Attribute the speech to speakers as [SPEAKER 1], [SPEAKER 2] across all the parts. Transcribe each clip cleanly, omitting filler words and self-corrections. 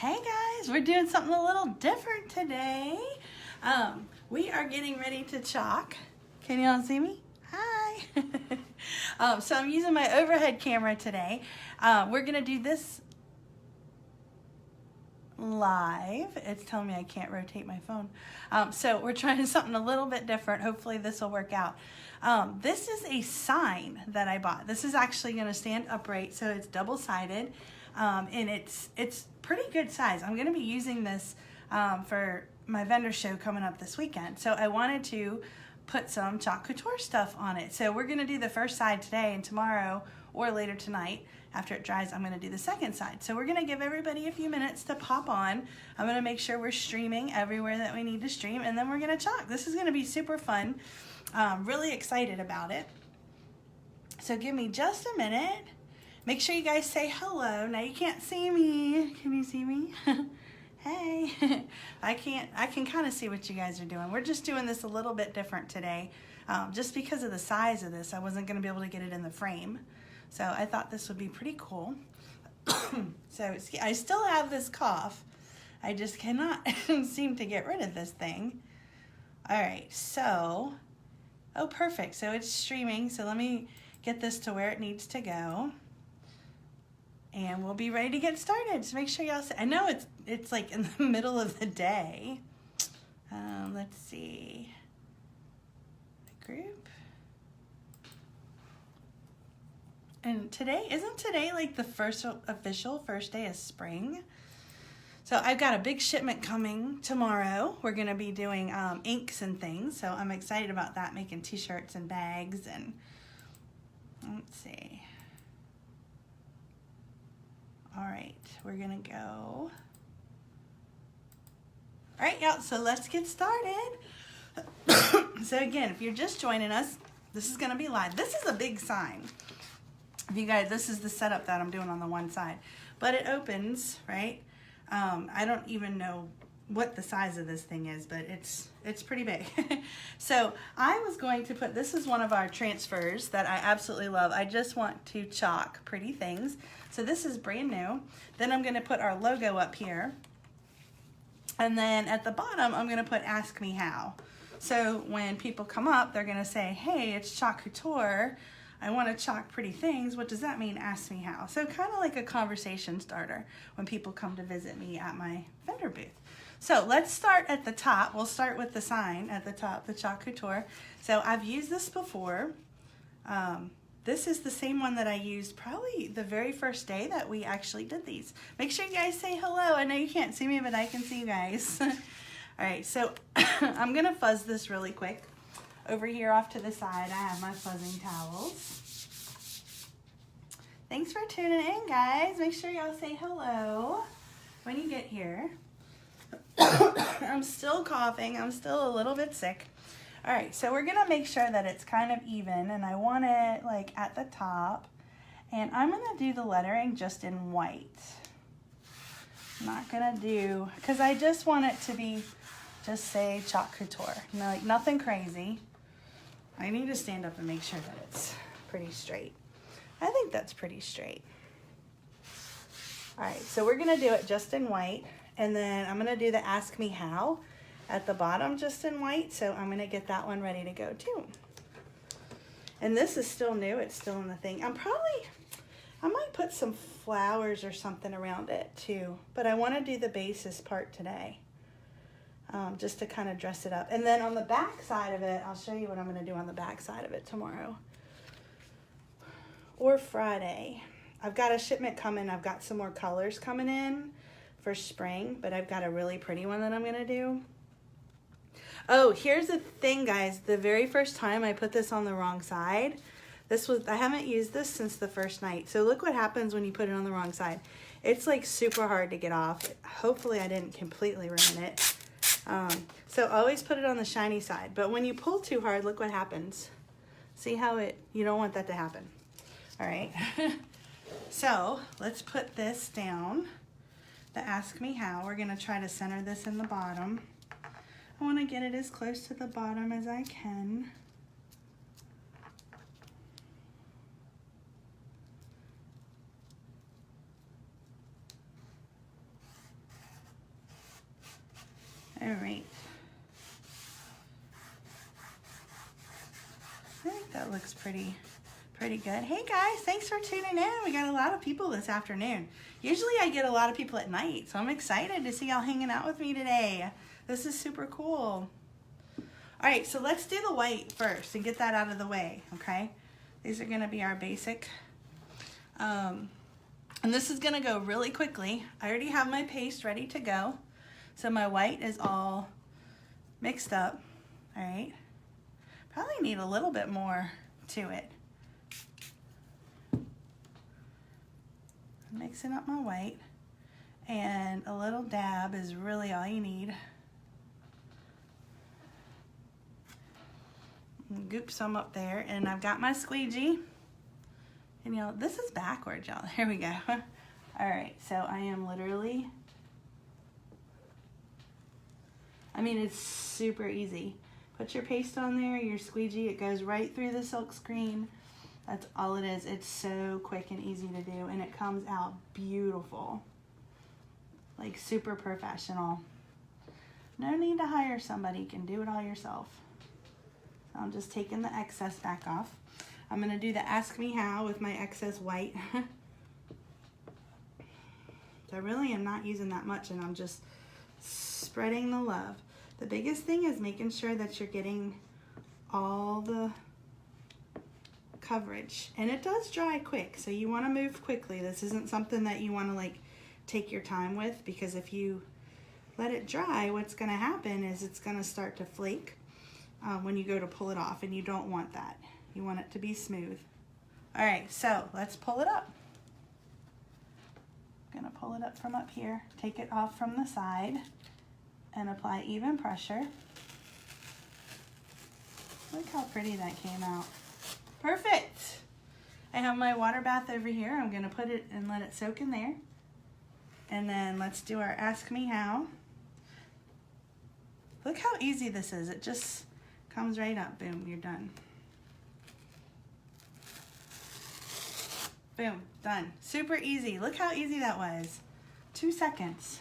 [SPEAKER 1] Hey guys, we're doing something a little different today. We are getting ready to chalk. Can you all see me? Hi. So I'm using my overhead camera today. We're gonna do this live. It's telling me I can't rotate my phone. So we're trying something a little bit different. Hopefully this will work out. This is a sign that I bought. This is actually gonna stand upright, so it's double-sided. And it's pretty good size. I'm gonna be using this for my vendor show coming up this weekend. So I wanted to put some Chalk Couture stuff on it. So we're gonna do the first side today, and tomorrow or later tonight, after it dries, I'm gonna do the second side. So we're gonna give everybody a few minutes to pop on. I'm gonna make sure we're streaming everywhere that we need to stream, and then we're gonna chalk. This is gonna be super fun. Really excited about it. So give me just a minute. Make sure you guys say hello. Now you can't see me. Can you see me? Hey. I can kind of see what you guys are doing. We're just doing this a little bit different today. Just because of the size of this, I wasn't going to be able to get it in the frame. So I thought this would be pretty cool. So I still have this cough. I just cannot seem to get rid of this thing. All right, so, oh, perfect. So it's streaming. So let me get this to where it needs to go. And we'll be ready to get started. So make sure y'all say, I know it's like in the middle of the day. Let's see. Group. And isn't today like the official first day of spring? So I've got a big shipment coming tomorrow. We're gonna be doing inks and things. So I'm excited about that, making t-shirts and bags and let's see. All right, we're gonna go. All right, y'all, so let's get started. So again, if you're just joining us, this is gonna be live. This is a big sign. If you guys, this is the setup that I'm doing on the one side, but it opens, right? I don't even know what the size of this thing is, but it's pretty big. So I was going to put, this is one of our transfers that I absolutely love. I just want to chalk pretty things. So this is brand new. Then I'm gonna put our logo up here. And then at the bottom, I'm gonna put Ask Me How. So when people come up, they're gonna say, hey, it's Chalk Couture. I wanna chalk pretty things. What does that mean? Ask me how. So kind of like a conversation starter when people come to visit me at my vendor booth. So let's start at the top. We'll start with the sign at the top, the Chalk Couture. So I've used this before. This is the same one that I used probably the very first day that we actually did these. Make sure you guys say hello. I know you can't see me, but I can see you guys. All right, so I'm gonna fuzz this really quick. Over here off to the side, I have my fuzzing towels. Thanks for tuning in, guys. Make sure y'all say hello when you get here. I'm still coughing. I'm still a little bit sick. All right, so we're gonna make sure that it's kind of even, and I want it like at the top, and I'm gonna do the lettering just in white. I'm not gonna do, because I just want it to be, just say Chalk Couture. No, like nothing crazy. I need to stand up and make sure that it's pretty straight. I think that's pretty straight. All right, so we're gonna do it just in white, and then I'm gonna do the Ask Me How at the bottom just in white, so I'm gonna get that one ready to go too. And this is still new, it's still in the thing. I might put some flowers or something around it too, but I wanna do the basis part today, just to kind of dress it up. And then on the back side of it, I'll show you what I'm gonna do on the back side of it tomorrow or Friday. I've got a shipment coming, I've got some more colors coming in for spring, but I've got a really pretty one that I'm gonna do. Oh, here's the thing, guys. The very first time I put this on the wrong side, I haven't used this since the first night. So look what happens when you put it on the wrong side. It's like super hard to get off. Hopefully I didn't completely ruin it. So always put it on the shiny side. But when you pull too hard, look what happens. See how you don't want that to happen. All right. So let's put this down. The Ask Me How. We're gonna try to center this in the bottom. I want to get it as close to the bottom as I can. All right. I think that looks pretty good. Hey guys, thanks for tuning in. We got a lot of people this afternoon. Usually I get a lot of people at night, so I'm excited to see y'all hanging out with me today. This is super cool. All right, so let's do the white first and get that out of the way, okay? These are gonna be our basic. And this is gonna go really quickly. I already have my paste ready to go. So my white is all mixed up, all right? Probably need a little bit more to it. Mixing up my white, and a little dab is really all you need. Goop some up there, and I've got my squeegee. And you know, this is backwards, y'all. Here we go. All right, so I am literally, I mean, it's super easy. Put your paste on there, your squeegee, it goes right through the silk screen. That's all it is. It's so quick and easy to do, and it comes out beautiful. Like super professional. No need to hire somebody, you can do it all yourself. So I'm just taking the excess back off. I'm gonna do the Ask Me How with my excess white. So I really am not using that much, and I'm just spreading the love. The biggest thing is making sure that you're getting all the coverage, and it does dry quick, so you want to move quickly. This isn't something that you want to like take your time with, because if you let it dry, what's going to happen is it's going to start to flake when you go to pull it off, and you don't want that. You want it to be smooth. All right, so let's pull it up. I'm going to pull it up from up here, take it off from the side, and apply even pressure. Look how pretty that came out. Perfect. I have my water bath over here. I'm gonna put it and let it soak in there. And then let's do our Ask Me How. Look how easy this is. It just comes right up. Boom, you're done. Boom, done. Super easy. Look how easy that was. 2 seconds.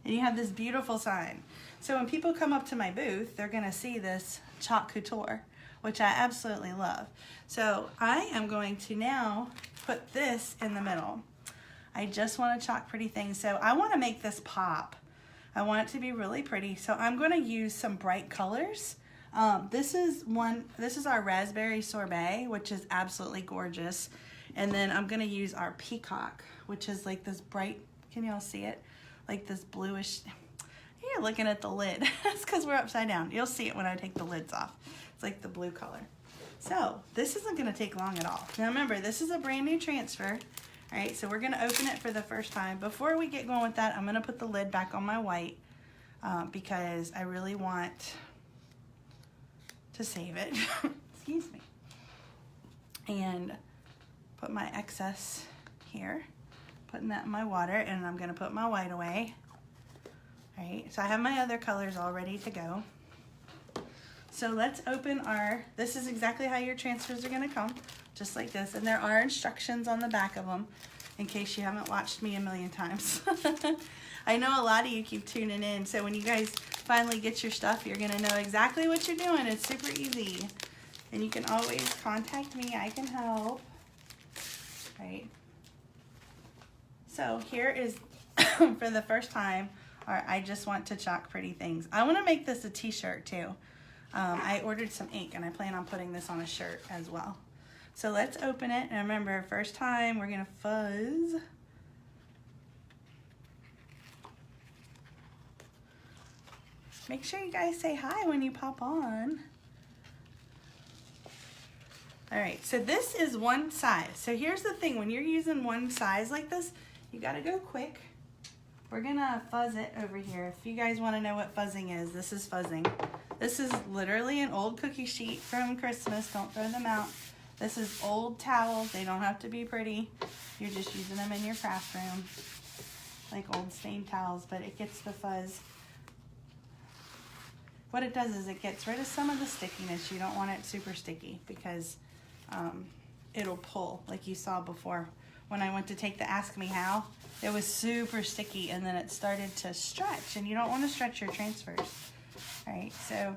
[SPEAKER 1] And you have this beautiful sign. So when people come up to my booth, they're gonna see this chalk couture, which I absolutely love. So I am going to now put this in the middle. I just want to chalk pretty things. So I want to make this pop. I want it to be really pretty. So I'm going to use some bright colors. This is our raspberry sorbet, which is absolutely gorgeous. And then I'm going to use our peacock, which is like this bright, can y'all see it? Like this bluish. You're looking at the lid. That's because we're upside down. You'll see it when I take the lids off. It's like the blue color. So this isn't going to take long at all. Now remember, this is a brand new transfer. All right, so we're going to open it for the first time. Before we get going with that, I'm going to put the lid back on my white because I really want to save it. Excuse me. And put my excess here. Putting that in my water, and I'm going to put my white away. All right, so I have my other colors all ready to go. So let's open our, this is exactly how your transfers are gonna come, just like this. And there are instructions on the back of them in case you haven't watched me a million times. I know a lot of you keep tuning in, so when you guys finally get your stuff, you're gonna know exactly what you're doing. It's super easy. And you can always contact me, I can help. Right. So here is, for the first time, I just want to chalk pretty things. I want to make this a t-shirt too. I ordered some ink, and I plan on putting this on a shirt as well. So let's open it, and remember, first time we're gonna fuzz. Make sure you guys say hi when you pop on. All right, so this is one size. So here's the thing, when you're using one size like this, you gotta go quick. We're gonna fuzz it over here. If you guys wanna know what fuzzing is, this is fuzzing. This is literally an old cookie sheet from Christmas. Don't throw them out. This is old towels. They don't have to be pretty. You're just using them in your craft room, like old stained towels, but it gets the fuzz. What it does is it gets rid of some of the stickiness. You don't want it super sticky because it'll pull, like you saw before when I went to take the Ask Me How. it was super sticky, and then it started to stretch, and you don't want to stretch your transfers. All right, so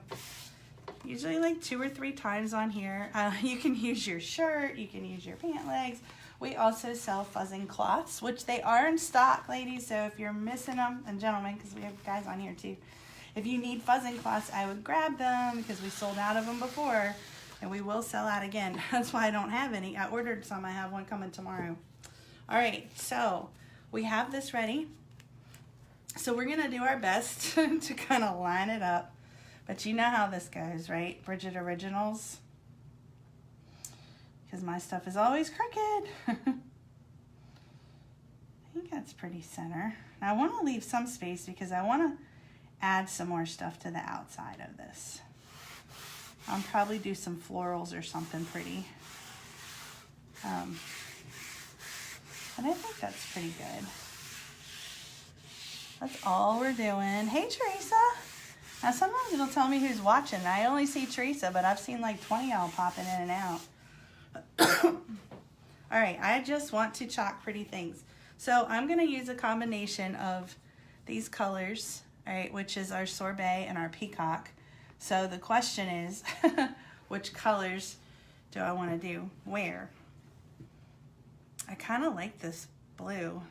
[SPEAKER 1] usually like 2 or 3 times on here. You can use your shirt, you can use your pant legs. We also sell fuzzing cloths, which they are in stock, ladies, so if you're missing them, and gentlemen, because we have guys on here too, if you need fuzzing cloths, I would grab them because we sold out of them before, and we will sell out again. That's why I don't have any. I ordered some. I have one coming tomorrow. All right, so we have this ready. So we're going to do our best to kind of line it up. But you know how this goes, right? Bridgette Originals. Because my stuff is always crooked. I think that's pretty center. Now I want to leave some space because I want to add some more stuff to the outside of this. I'll probably do some florals or something pretty. But I think that's pretty good. That's all we're doing. Hey, Teresa. Now, sometimes it'll tell me who's watching. I only see Teresa, but I've seen like 20 y'all popping in and out. All right, I just want to chalk pretty things. So I'm going to use a combination of these colors, all right, which is our sorbet and our peacock. So the question is, which colors do I want to do where? I kind of like this blue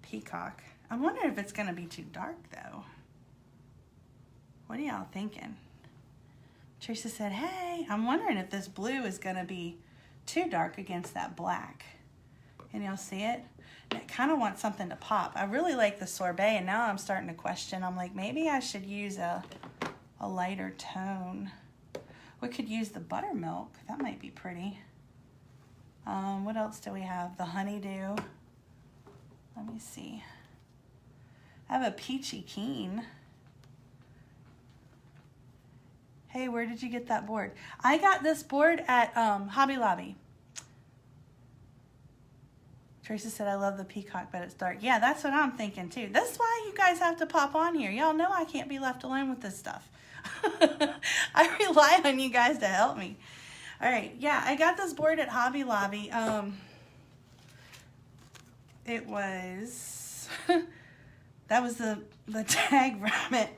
[SPEAKER 1] peacock. I'm wondering if it's going to be too dark, though. What are y'all thinking? Teresa said, hey, I'm wondering if this blue is going to be too dark against that black. Can y'all see it? And I kind of want something to pop. I really like the sorbet, and now I'm starting to question. I'm like, maybe I should use a lighter tone. We could use the buttermilk. That might be pretty. What else do we have? The honeydew. Let me see. I have a peachy keen. Hey, where did you get that board? I got this board at Hobby Lobby. Teresa said, I love the peacock, but it's dark. Yeah, that's what I'm thinking too. That's why you guys have to pop on here. Y'all know I can't be left alone with this stuff. I rely on you guys to help me. All right, yeah, I got this board at Hobby Lobby. It was, that was the tag rabbit.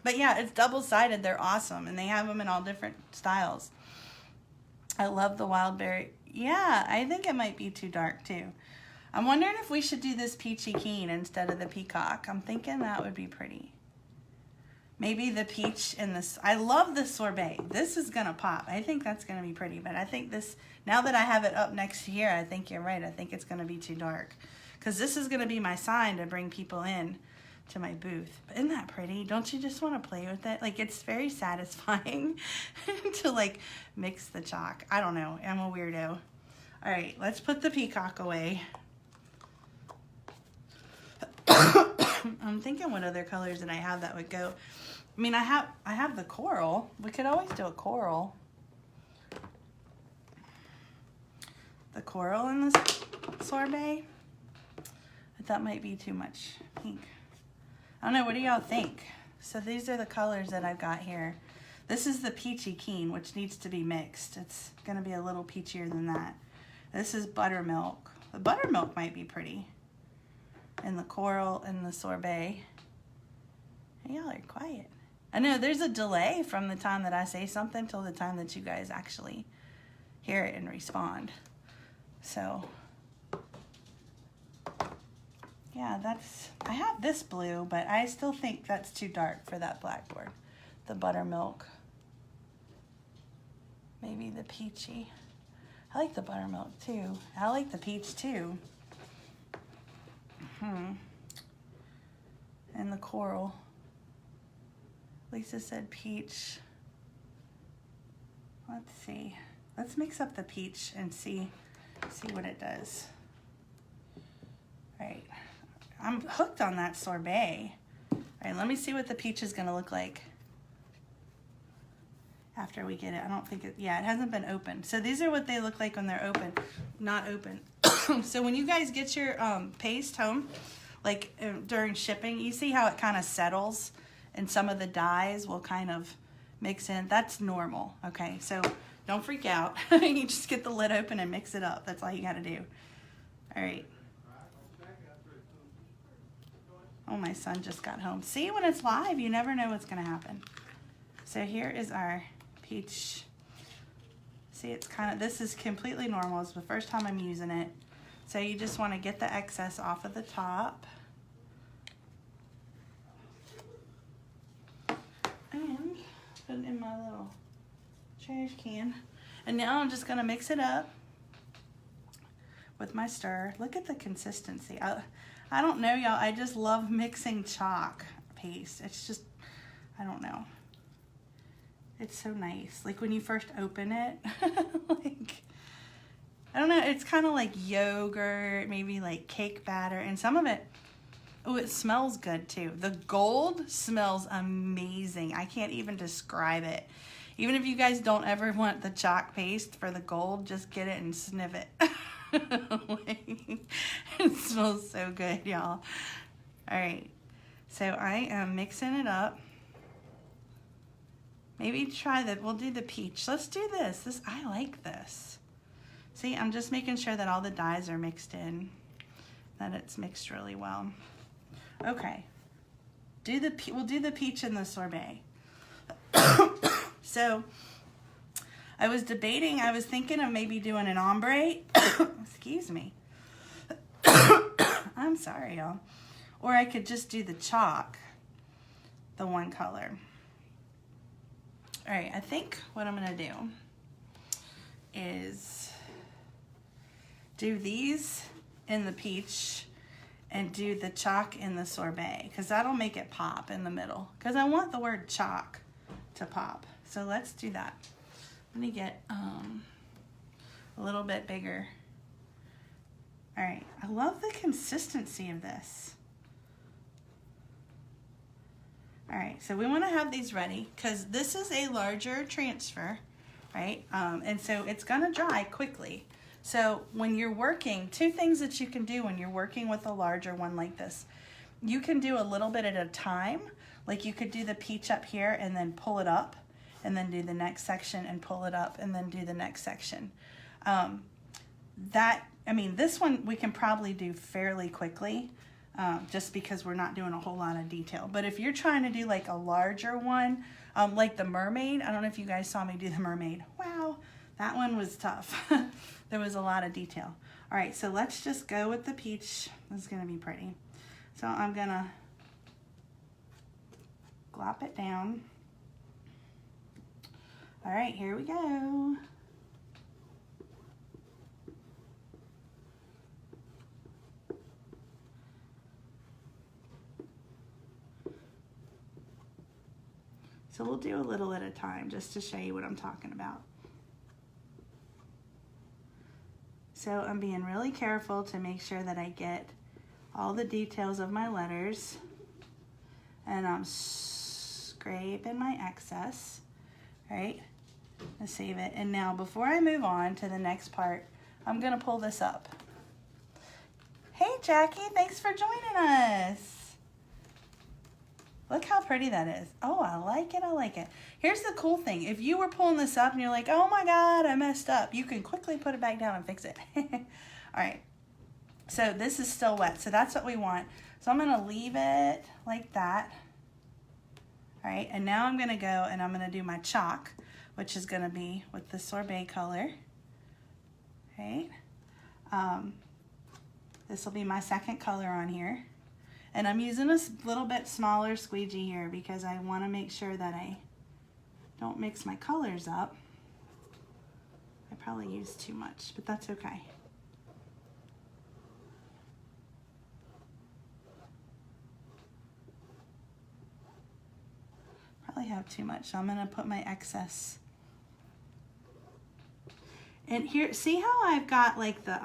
[SPEAKER 1] But yeah, it's double-sided. They're awesome, and they have them in all different styles. I love the wild berry. Yeah, I think it might be too dark too. I'm wondering if we should do this peachy keen instead of the peacock. I'm thinking that would be pretty. Maybe the peach and this. I love this sorbet. This is gonna pop. I think that's gonna be pretty, but I think this, now that I have it up next to here, I think you're right. I think it's gonna be too dark, because this is gonna be my sign to bring people in to my booth. But isn't that pretty? Don't you just want to play with it? Like, it's very satisfying to like mix the chalk. I don't know. I'm a weirdo. All right, let's put the peacock away. I'm thinking what other colors that I have that would go. I mean, I have the coral. We could always do a coral. The coral in this sorbet. But that might be too much pink. I don't know, what do y'all think? So these are the colors that I've got here. This is the peachy keen, which needs to be mixed. It's gonna be a little peachier than that. This is buttermilk. The buttermilk might be pretty. And the coral and the sorbet. Hey, y'all are quiet. I know there's a delay from the time that I say something till the time that you guys actually hear it and respond. So, yeah, I have this blue, but I still think that's too dark for that blackboard. The buttermilk. Maybe the peachy. I like the buttermilk too. I like the peach too. And the coral. Lisa said peach. Let's see. Let's mix up the peach and see what it does. All right. I'm hooked on that sorbet. All right, let me see what the peach is gonna look like after we get it. I don't think it, yeah, it hasn't been opened. So these are what they look like when they're open, not open. So when you guys get your paste home, like during shipping, you see how it kind of settles and some of the dyes will kind of mix in. That's normal, okay? So don't freak out. You just get the lid open and mix it up. That's all you gotta do. All right. Oh, my son just got home. See, when it's live, you never know what's going to happen. So here is our peach. See, it's kind of, this is completely normal. It's the first time I'm using it. So you just want to get the excess off of the top. And put it in my little trash can. And now I'm just going to mix it up with my stir. Look at the consistency. I don't know, y'all. I just love mixing chalk paste. It's just, I don't know. It's so nice. Like when you first open it, like, I don't know, it's kind of like yogurt, maybe like cake batter, and some of it, oh, it smells good too. The gold smells amazing. I can't even describe it. Even if you guys don't ever want the chalk paste for the gold, just get it and sniff it. It smells so good, y'all. All right, so I am mixing it up. Maybe try that. We'll do the peach. Let's do this. I like this. See, I'm just making sure that all the dyes are mixed in, that it's mixed really well. Okay, we'll do the peach and the sorbet. So I was debating, I was thinking of maybe doing an ombre. Excuse me. I'm sorry, y'all. Or I could just do the chalk, the one color. All right, I think what I'm gonna do is do these in the peach and do the chalk in the sorbet, because that'll make it pop in the middle, because I want the word chalk to pop. So let's do that. Let me get a little bit bigger. All right, I love the consistency of this. All right, so we want to have these ready because this is a larger transfer, right? And so it's gonna dry quickly. So when you're working, two things that you can do when you're working with a larger one like this. You can do a little bit at a time. Like you could do the peach up here and then pull it up, and then do the next section and pull it up, and then do the next section. This one we can probably do fairly quickly, just because we're not doing a whole lot of detail. But if you're trying to do like a larger one, like the mermaid, I don't know if you guys saw me do the mermaid. Wow, that one was tough. There was a lot of detail. All right, so let's just go with the peach. This is gonna be pretty. So I'm gonna glop it down. All right, here we go. So we'll do a little at a time just to show you what I'm talking about. So I'm being really careful to make sure that I get all the details of my letters, and I'm scraping my excess, right? Let's save it. And now before I move on to the next part, I'm gonna pull this up. Hey Jackie, thanks for joining us. Look how pretty that is. Oh, I like it, I like it. Here's the cool thing. If you were pulling this up and you're like, oh my God, I messed up, you can quickly put it back down and fix it. All right, so this is still wet, so that's what we want. So I'm gonna leave it like that. All right, and now I'm gonna go and I'm gonna do my chalk, which is gonna be with the sorbet color, right? This will be my second color on here. And I'm using a little bit smaller squeegee here because I want to make sure that I don't mix my colors up. I probably used too much, but that's okay. Probably have too much, so I'm going to put my excess. And here, see how I've got like the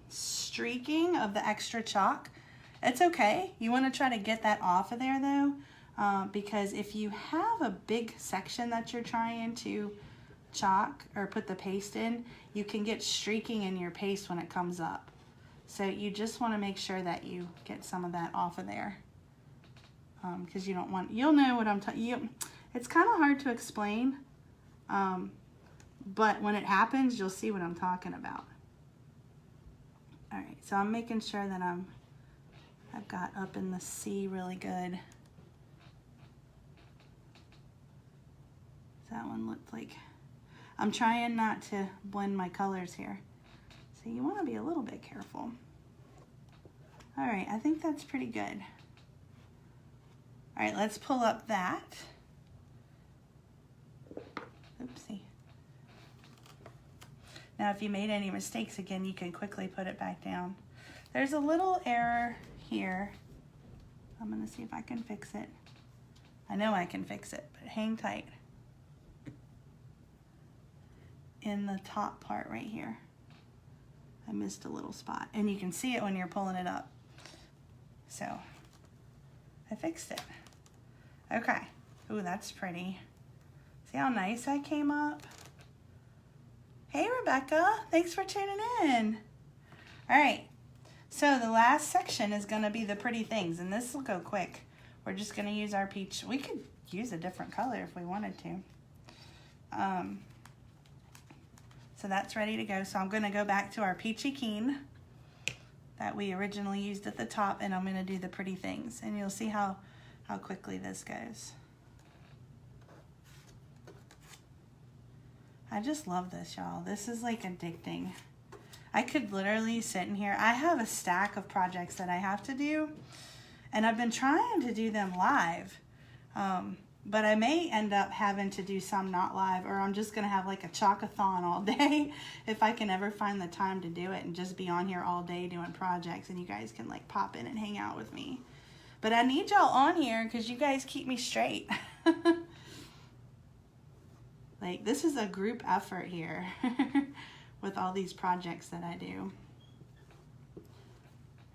[SPEAKER 1] streaking of the extra chalk? It's okay. You want to try to get that off of there though, because if you have a big section that you're trying to chalk or put the paste in, you can get streaking in your paste when it comes up. So you just want to make sure that you get some of that off of there, because you don't want, you'll know what I'm talking. It's kind of hard to explain, but when it happens, you'll see what I'm talking about. All right, so I'm making sure that I've got up in the C really good. That one looked like, I'm trying not to blend my colors here. So you want to be a little bit careful. All right, I think that's pretty good. All right, let's pull up that. Oopsie. Now, if you made any mistakes, again, you can quickly put it back down. There's a little error here. I'm gonna see if I can fix it. I know I can fix it, but hang tight. In the top part right here, I missed a little spot, and you can see it when you're pulling it up. So I fixed it. Okay. Ooh, that's pretty. See how nice I came up? Hey, Rebecca, thanks for tuning in. All right, so the last section is gonna be the pretty things, and this will go quick. We're just gonna use our peach. We could use a different color if we wanted to. So that's ready to go. So I'm gonna go back to our peachy keen that we originally used at the top, and I'm gonna do the pretty things, and you'll see how quickly this goes. I just love this, y'all. This is like addicting. I could literally sit in here. I have a stack of projects that I have to do, and I've been trying to do them live. But I may end up having to do some not live, or I'm just gonna have like a chalkathon all day if I can ever find the time to do it and just be on here all day doing projects, and you guys can like pop in and hang out with me. But I need y'all on here because you guys keep me straight. Like, this is a group effort here with all these projects that I do.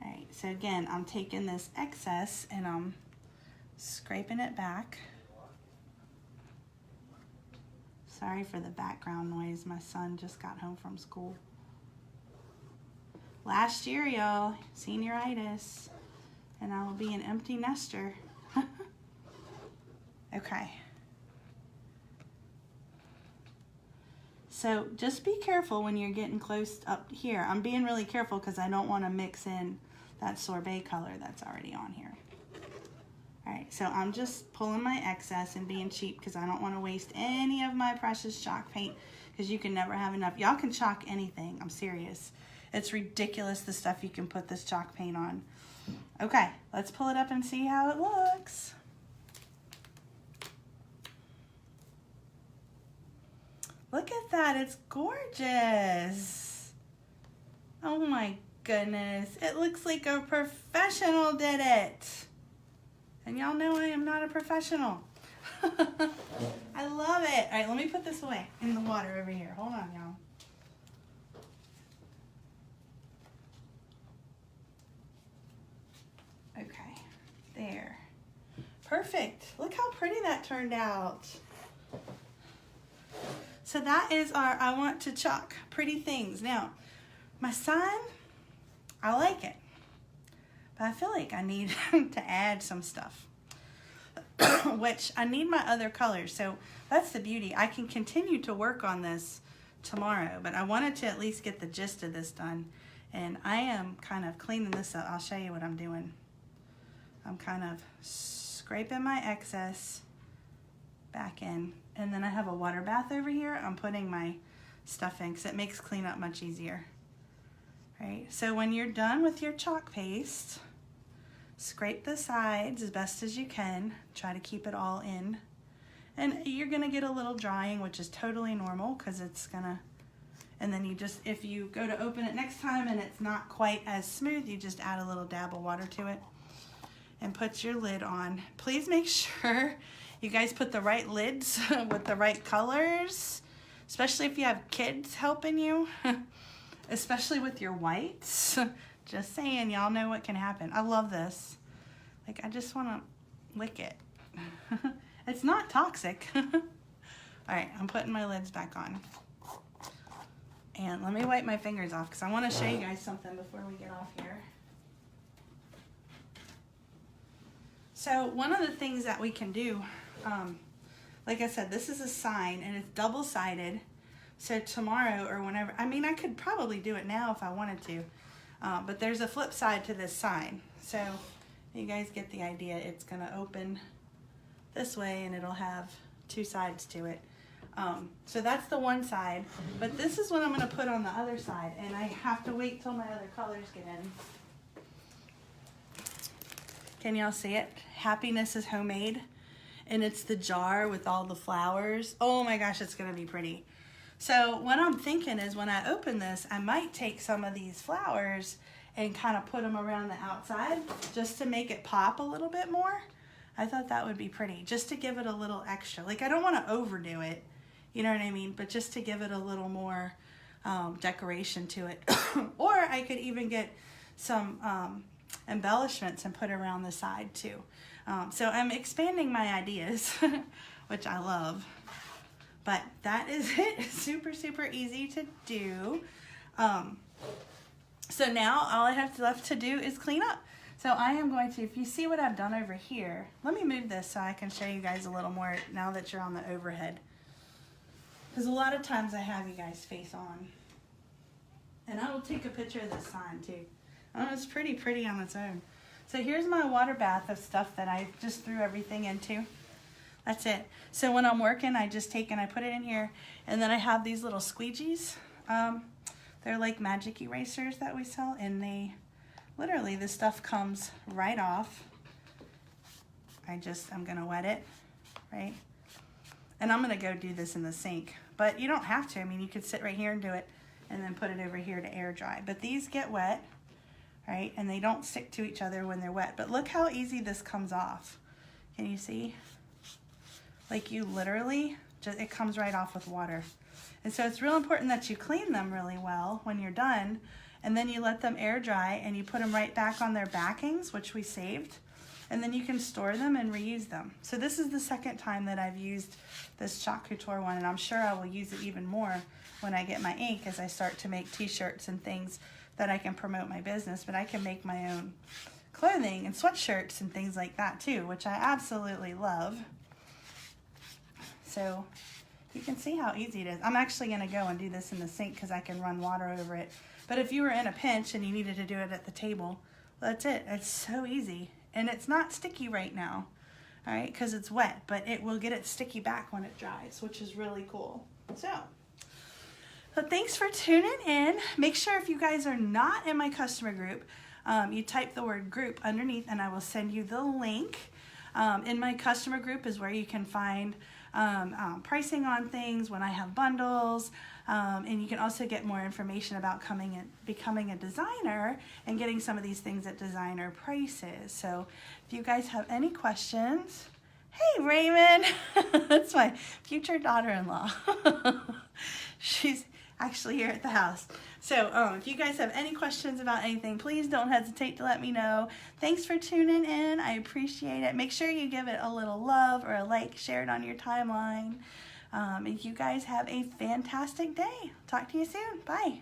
[SPEAKER 1] All right, so again, I'm taking this excess and I'm scraping it back. Sorry for the background noise. My son just got home from school. Last year, y'all, senioritis, and I will be an empty nester. Okay. So just be careful when you're getting close up here. I'm being really careful because I don't want to mix in that sorbet color that's already on here. All right, so I'm just pulling my excess and being cheap because I don't want to waste any of my precious chalk paint, because you can never have enough. Y'all can chalk anything, I'm serious. It's ridiculous the stuff you can put this chalk paint on. Okay, let's pull it up and see how it looks. Look at that, it's gorgeous. Oh my goodness, it looks like a professional did it. And y'all know I am not a professional. I love it. All right, let me put this away in the water over here. Hold on, y'all. Okay, there. Perfect. Look how pretty that turned out. So that is our I want to chalk pretty things. Now, my son, I like it, but I feel like I need to add some stuff, which I need my other colors. So that's the beauty. I can continue to work on this tomorrow, but I wanted to at least get the gist of this done. And I am kind of cleaning this up. I'll show you what I'm doing. I'm kind of scraping my excess back in. And then I have a water bath over here. I'm putting my stuff in because it makes cleanup much easier. Right? So when you're done with your chalk paste, scrape the sides as best as you can. Try to keep it all in. And you're gonna get a little drying, which is totally normal because it's gonna, and then you just, if you go to open it next time and it's not quite as smooth, you just add a little dab of water to it and put your lid on. Please make sure you guys put the right lids with the right colors, especially if you have kids helping you, especially with your whites. Just saying, y'all know what can happen. I love this. Like, I just want to lick it. It's not toxic. All right, I'm putting my lids back on. And let me wipe my fingers off because I want to show you guys something before we get off here. So one of the things that we can do, like I said, this is a sign and it's double-sided. So tomorrow or whenever, I mean, I could probably do it now if I wanted to. But there's a flip side to this sign. So you guys get the idea. It's gonna open this way and it'll have two sides to it. So that's the one side, but this is what I'm gonna put on the other side, and I have to wait till my other colors get in. Can y'all see it? Happiness is homemade, and it's the jar with all the flowers. Oh my gosh, it's gonna be pretty. So what I'm thinking is when I open this, I might take some of these flowers and kind of put them around the outside just to make it pop a little bit more. I thought that would be pretty, just to give it a little extra. Like, I don't want to overdo it, you know what I mean? But just to give it a little more decoration to it. Or I could even get some embellishments and put around the side too. So I'm expanding my ideas, which I love. But that is it. Super, super easy to do. So now all I have left to do is clean up. So I am going to, if you see what I've done over here, let me move this so I can show you guys a little more now that you're on the overhead. Because a lot of times I have you guys face on. And I will take a picture of this sign too. Oh, it's pretty pretty on its own. So here's my water bath of stuff that I just threw everything into. That's it. So when I'm working, I just take and I put it in here. And then I have these little squeegees. They're like magic erasers that we sell. And they, literally, this stuff comes right off. I'm going to wet it, right? And I'm going to go do this in the sink. But you don't have to. I mean, you could sit right here and do it. And then put it over here to air dry. But these get wet, right? And they don't stick to each other when they're wet. But look how easy this comes off. Can you see? Like, you literally, it comes right off with water. And so it's real important that you clean them really well when you're done, and then you let them air dry and you put them right back on their backings, which we saved, and then you can store them and reuse them. So this is the second time that I've used this Chalk Couture one, and I'm sure I will use it even more when I get my ink as I start to make t-shirts and things that I can promote my business, but I can make my own clothing and sweatshirts and things like that too, which I absolutely love. So you can see how easy it is. I'm actually going to go and do this in the sink because I can run water over it. But if you were in a pinch and you needed to do it at the table, that's it. It's so easy. And it's not sticky right now, all right, because it's wet. But it will get it sticky back when it dries, which is really cool. So thanks for tuning in. Make sure if you guys are not in my customer group, you type the word group underneath and I will send you the link. In my customer group is where you can find pricing on things when I have bundles, and you can also get more information about becoming a designer and getting some of these things at designer prices. So if you guys have any questions, hey Raymond, that's my future daughter-in-law. She's actually here at the house. So if you guys have any questions about anything, please don't hesitate to let me know. Thanks for tuning in. I appreciate it. Make sure you give it a little love or a like, share it on your timeline. And you guys have a fantastic day. Talk to you soon. Bye.